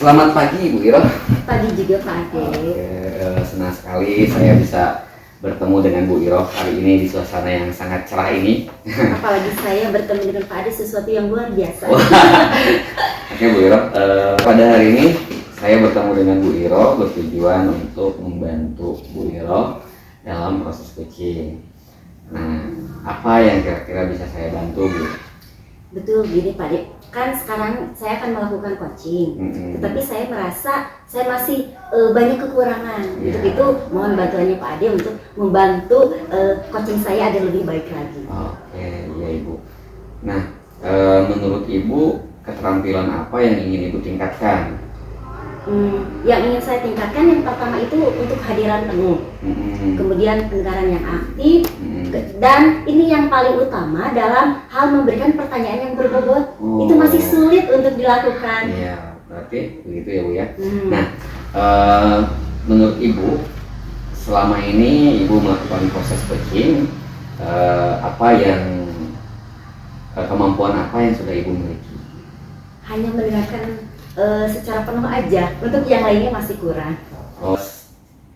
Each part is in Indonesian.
Selamat pagi Bu Iro. Pagi juga Pak Ade. Senang sekali saya bisa bertemu dengan Bu Iro hari ini di suasana yang sangat cerah ini. Apalagi saya bertemu dengan Pak Ade sesuatu yang luar biasa. Oke Bu Iro, pada hari ini saya bertemu dengan Bu Iro bertujuan untuk membantu Bu Iro dalam proses coaching. Nah, apa yang kira-kira bisa saya bantu Bu? Betul gini Pak Ade, kan sekarang saya akan melakukan coaching, tetapi saya merasa saya masih banyak kekurangan. Untuk itu mohon bantuannya Pak Ade untuk membantu coaching saya agar lebih baik lagi. Oke, iya Ibu. Nah, menurut Ibu keterampilan apa yang ingin Ibu tingkatkan? Yang ingin saya tingkatkan yang pertama itu untuk hadiran penuh, kemudian pendengaran yang aktif, dan ini yang paling utama dalam hal memberikan pertanyaan yang berbobot. Itu masih sulit untuk dilakukan. Iya, berarti begitu ya Bu ya. Nah, menurut Ibu selama ini Ibu melakukan proses coaching, kemampuan apa yang sudah Ibu miliki? Hanya mendengarkan secara penuh aja, untuk yang lainnya masih kurang.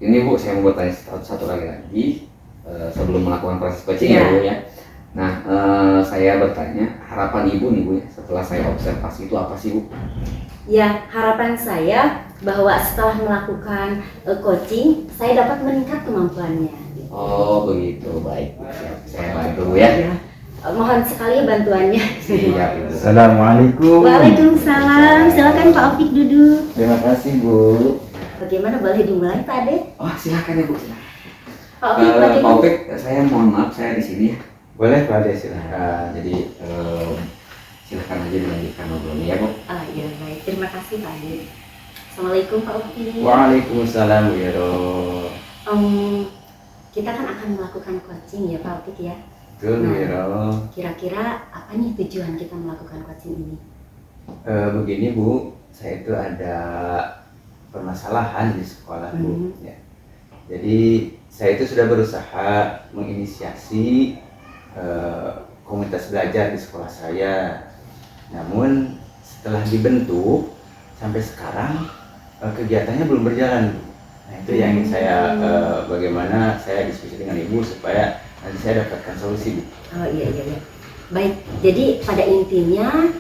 Ini Bu, saya mau bertanya satu lagi sebelum melakukan proses coaching ya Bu ya. Nah, saya bertanya harapan Ibu nih Bu ya, setelah saya observasi itu apa sih Bu? Ya, harapan saya bahwa setelah melakukan coaching, saya dapat meningkat kemampuannya. Oh begitu, baik. Saya bantu Bu ya. Mohon sekali bantuannya. Siap. Assalamualaikum. Waalaikumsalam. Silakan Pak Opik duduk. Terima kasih Bu. Bagaimana, boleh dimulai Pak Ade? Oh silakan ya Bu. Pak Opik, Pak Opik, saya mohon maaf saya di sini ya. Boleh Pak Ade, silakan. Jadi silakan aja dilanjutkan ngobrolnya ya Bu. Iya baik. Terima kasih Pak Ade. Assalamualaikum Pak Opik. Waalaikumsalam Bu Iro. Kita kan akan melakukan coaching ya Pak Opik ya. Betul Bu Iro. Kira-kira apa nih tujuan kita melakukan coaching ini? Begini Bu, saya itu ada permasalahan di sekolah Bu. Ya. Jadi saya itu sudah berusaha menginisiasi komunitas belajar di sekolah saya. Namun setelah dibentuk sampai sekarang kegiatannya belum berjalan Bu. Nah itu yang ingin saya bagaimana saya diskusi dengan Ibu supaya nanti saya dapatkan solusi Bu. Oh iya. Baik, jadi pada intinya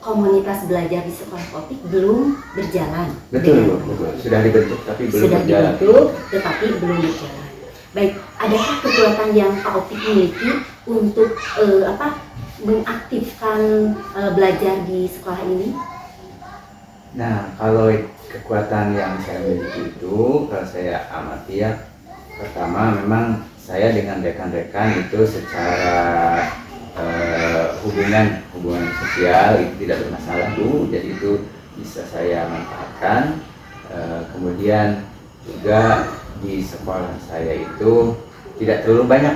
komunitas belajar di sekolah Opik belum berjalan. Betul. Sudah dibentuk tapi belum berjalan. Tetapi belum berjalan. Baik, adakah kekuatan yang Pak Opik miliki untuk mengaktifkan belajar di sekolah ini? Nah, kalau kekuatan yang saya miliki itu, kalau saya amati ya, pertama memang saya dengan rekan-rekan itu secara hubungan sosial itu tidak bermasalah Bu, jadi itu bisa saya manfaatkan. Kemudian juga di sekolah saya itu tidak terlalu banyak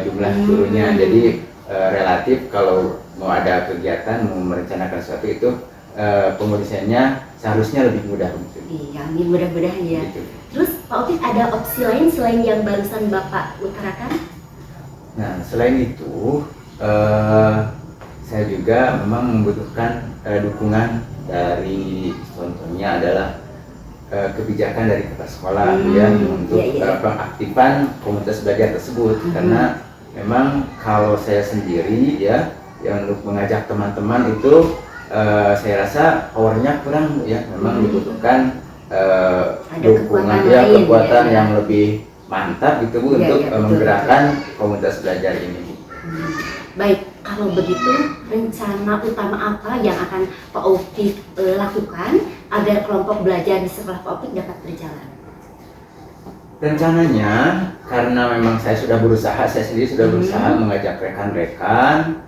jumlah gurunya, jadi relatif kalau mau ada kegiatan, mau merencanakan sesuatu itu pengurusannya seharusnya lebih mudah begitu. Iya, mudah-mudahan ya. Gitu. Terus Pak Opik ada opsi lain selain yang barusan Bapak utarakan? Nah, selain itu saya juga memang membutuhkan dukungan dari, contohnya adalah kebijakan dari kepala sekolah untuk pengaktifan komunitas belajar tersebut. Karena memang kalau saya sendiri ya yang untuk mengajak teman-teman itu saya rasa powernya kurang ya, memang dibutuhkan dukungan kekuatan yang lebih mantap gitu Bu untuk menggerakkan komunitas belajar ini. Baik, kalau begitu rencana utama apa yang akan Pak Opik lakukan agar kelompok belajar di sekolah Pak Opik dapat berjalan? Rencananya karena memang saya sendiri sudah berusaha mengajak rekan-rekan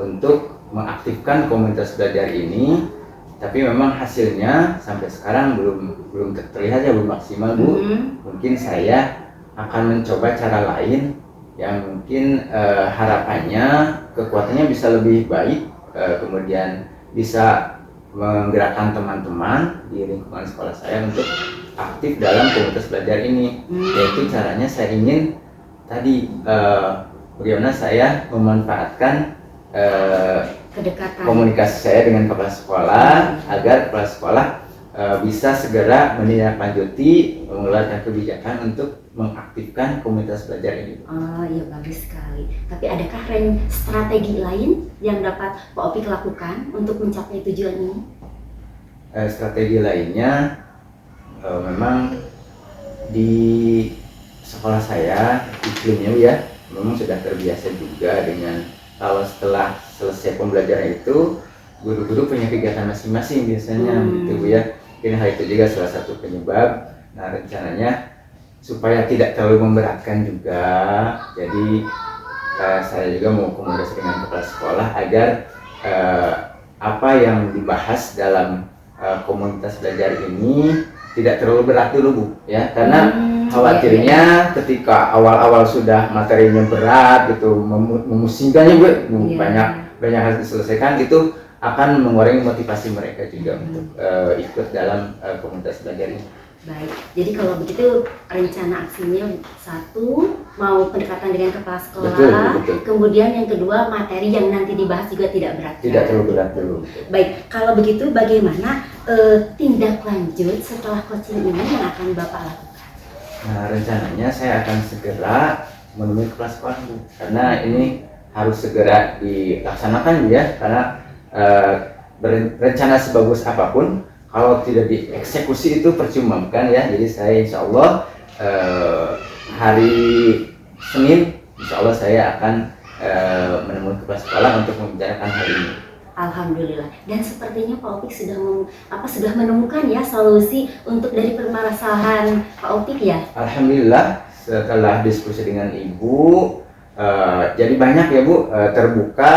untuk mengaktifkan komunitas belajar ini, tapi memang hasilnya sampai sekarang belum terlihat ya, belum maksimal Bu. Mungkin saya akan mencoba cara lain yang mungkin harapannya kekuatannya bisa lebih baik, kemudian bisa menggerakkan teman-teman di lingkungan sekolah saya untuk aktif dalam komunitas belajar ini. Yaitu caranya saya ingin tadi bagaimana saya memanfaatkan kedekatan komunikasi saya dengan kepala sekolah agar kepala sekolah bisa segera menindaklanjuti mengeluarkan kebijakan untuk mengaktifkan komunitas belajar ini. Oh iya, bagus sekali. Tapi adakah strategi lain yang dapat Pak Opik lakukan untuk mencapai tujuan ini? Strategi lainnya memang di sekolah saya iklimnya ya memang sudah terbiasa juga dengan kalau setelah selesai pembelajaran itu guru-guru punya kegiatan masing-masing biasanya gitu Bu ya. Mungkin hal itu juga salah satu penyebab. Nah rencananya supaya tidak terlalu memberatkan juga, jadi saya juga mau komunikasi dengan kepala sekolah agar apa yang dibahas dalam komunitas belajar ini tidak terlalu berat dulu Bu ya, karena khawatirnya ketika awal-awal sudah materinya berat gitu memusingkannya Bu, banyak harus diselesaikan, itu akan mengurangi motivasi mereka juga untuk ikut dalam komunitas belajar ini. Baik, jadi kalau begitu rencana aksinya satu, mau pendekatan dengan kepala sekolah, betul. Kemudian yang kedua materi yang nanti dibahas juga tidak berat. Tidak terlalu berat dulu. Baik, kalau begitu bagaimana tindak lanjut setelah coaching ini yang akan Bapak lakukan? Nah rencananya saya akan segera menemui kepala sekolah Bu, karena ini harus segera dilaksanakan ya, karena berencana sebagus apapun kalau tidak dieksekusi itu percuma kan ya. Jadi saya insya Allah hari Senin insya Allah saya akan menemui kepala sekolah untuk membicarakan hal ini. Alhamdulillah. Dan sepertinya Pak Opik sudah menemukan ya solusi untuk dari permasalahan Pak Opik ya. Alhamdulillah setelah diskusi dengan Ibu jadi banyak ya Bu terbuka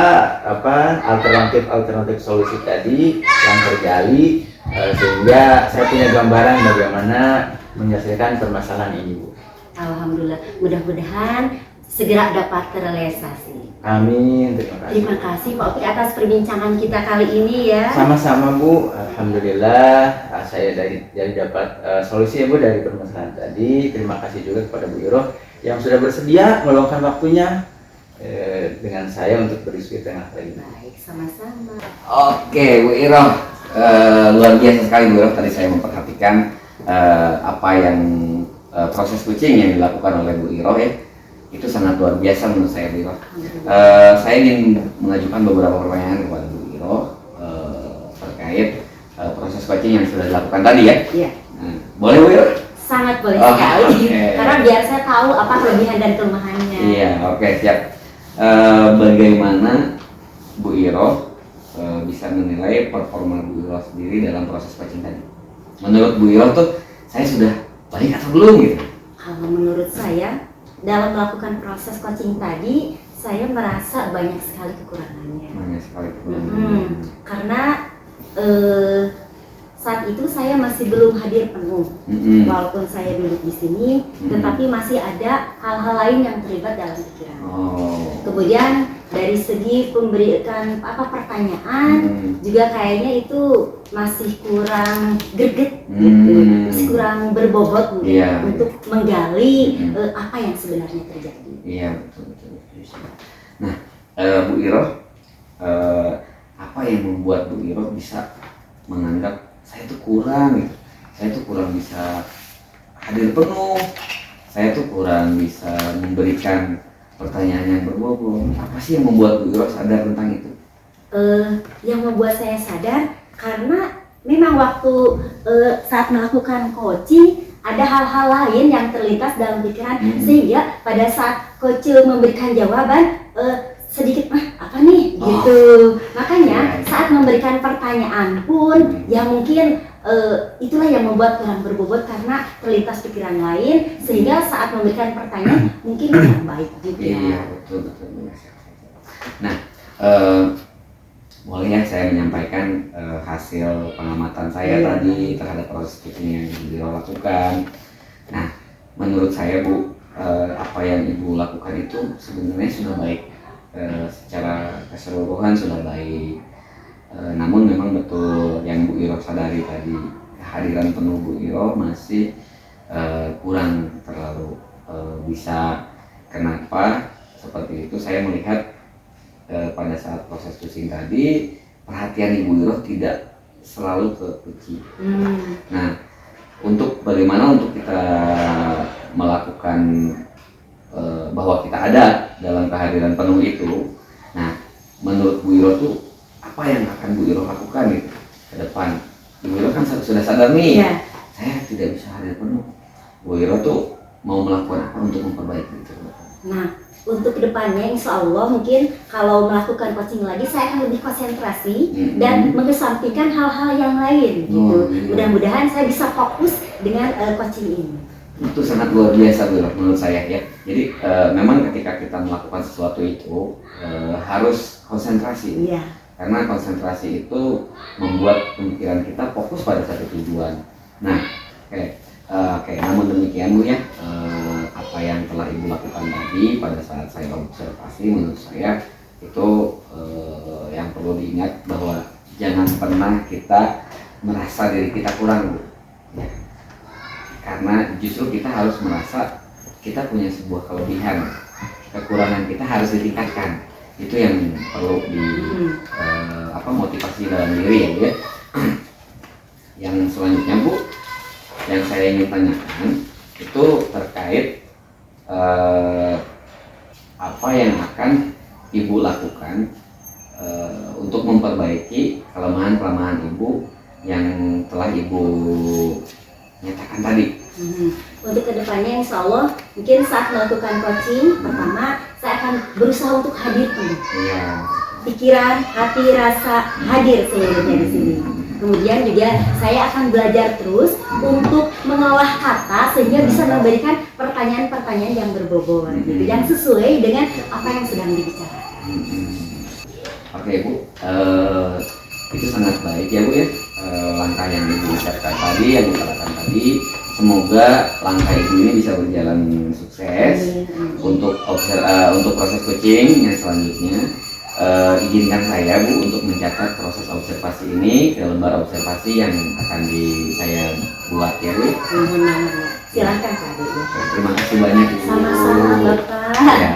alternatif solusi tadi yang tergali, sehingga saya punya gambaran bagaimana menyelesaikan permasalahan ini Bu. Alhamdulillah, mudah-mudahan segera dapat terrealisasi. Amin, terima kasih. Terima kasih Pak Opik atas perbincangan kita kali ini ya. Sama-sama Bu, alhamdulillah saya dari dapat solusi ya Bu dari permasalahan tadi. Terima kasih juga kepada Bu Iroh yang sudah bersedia meluangkan waktunya dengan saya untuk berdiskusi tengah hari ini. Baik, sama-sama. Oke Bu Iroh, luar biasa sekali Bu Iroh. Tadi saya memperhatikan apa yang proses coaching yang dilakukan oleh Bu Iroh ya, itu sangat luar biasa menurut saya Bu Iroh. Saya ingin mengajukan beberapa pertanyaan kepada Bu Iroh terkait proses coaching yang sudah dilakukan tadi ya. Iya. Boleh Bu Iroh? Sangat boleh sekali, okay. Karena biar saya tahu apa kelebihan dan kelemahannya. Iya, oke, siap. Bagaimana Bu Iroh bisa menilai performa Bu Iroh sendiri dalam proses coaching tadi? Menurut Bu Iroh tuh saya sudah baik atau belum gitu? Kalau menurut saya dalam melakukan proses coaching tadi, saya merasa banyak sekali kekurangannya. Banyak sekali kekurangannya. Karena saat itu saya masih belum hadir penuh, walaupun saya duduk di sini, tetapi masih ada hal-hal lain yang terlibat dalam pikiran. Kemudian dari segi pemberikan pertanyaan juga kayaknya itu masih kurang greget, gitu, masih kurang berbobot untuk menggali apa yang sebenarnya terjadi. Iya betul. Nah Bu Iroh, apa yang membuat Bu Iroh bisa menganggap saya tuh kurang gitu, saya tuh kurang bisa hadir penuh, saya tuh kurang bisa memberikan pertanyaan yang berbobot? Apa sih yang membuat Bu Iroh sadar tentang itu? Yang membuat saya sadar karena memang waktu saat melakukan coaching ada hal-hal lain yang terlintas dalam pikiran, sehingga pada saat coach memberikan jawaban sedikit apa nih gitu. Makanya saat memberikan pertanyaan pun ya mungkin itulah yang membuat kurang berbobot karena terlintas pikiran lain, sehingga saat memberikan pertanyaan mungkin yang baik juga. Iya betul. Nah boleh ya saya menyampaikan hasil pengamatan saya tadi terhadap proses coaching yang beliau lakukan. Nah menurut saya Bu, apa yang Ibu lakukan itu sebenarnya sudah baik. Secara keseluruhan sudah baik, namun memang betul yang Bu Iroh sadari tadi, kehadiran penuh Bu Iroh masih kurang terlalu bisa. Kenapa seperti itu? Saya melihat pada saat proses kucing tadi perhatian Ibu Iroh tidak selalu ke kucing. Nah, untuk bagaimana untuk kita melakukan bahwa kita ada dalam kehadiran penuh itu, nah menurut Bu Iroh tuh apa yang akan Bu Iroh lakukan gitu ke depan? Bu Iroh kan sudah sadar nih, saya tidak bisa hadir penuh. Bu Iroh tuh mau melakukan apa untuk memperbaiki itu? Nah, untuk kedepannya insya Allah mungkin kalau melakukan coaching lagi saya akan lebih konsentrasi dan mengesampingkan hal-hal yang lain gitu. Mudah-mudahan saya bisa fokus dengan coaching ini. Itu sangat luar biasa Bu Iroh menurut saya ya. Jadi memang ketika kita melakukan sesuatu itu harus konsentrasi. Iya. Karena konsentrasi itu membuat pemikiran kita fokus pada satu tujuan. Nah, oke, namun demikian Bu ya, apa yang telah Ibu lakukan tadi pada saat saya observasi menurut saya itu yang perlu diingat bahwa jangan pernah kita merasa diri kita kurang Bu. Ya. Karena justru kita harus merasa kita punya sebuah kelebihan, kekurangan kita harus ditingkatkan. Itu yang perlu motivasi dalam diri ya Bu ya. Yang selanjutnya Bu, yang saya ingin tanyakan itu terkait apa yang akan Ibu lakukan untuk memperbaiki kelemahan-kelemahan Ibu yang telah Ibu nyatakan tadi. Untuk kedepannya insya Allah mungkin saat melakukan coaching pertama saya akan berusaha untuk hadir penuh. Pikiran, hati, rasa hadir seluruhnya di sini. Kemudian juga saya akan belajar terus untuk mengolah kata sehingga bisa memberikan pertanyaan-pertanyaan yang berbobot, gitu, yang sesuai dengan apa yang sedang dibicarakan. Oke Bu, itu sangat baik ya Bu ya, langkah yang Ibu ucapkan tadi, yang Ibu katakan tadi. Semoga langkah Ibu ini bisa berjalan sukses. Untuk proses coaching yang selanjutnya, izinkan saya Bu untuk mencatat proses observasi ini ke lembar observasi yang akan saya buat ya Bu. Silakan Pak Bu. Terima kasih banyak Ibu. Sama-sama Bapak. Ya.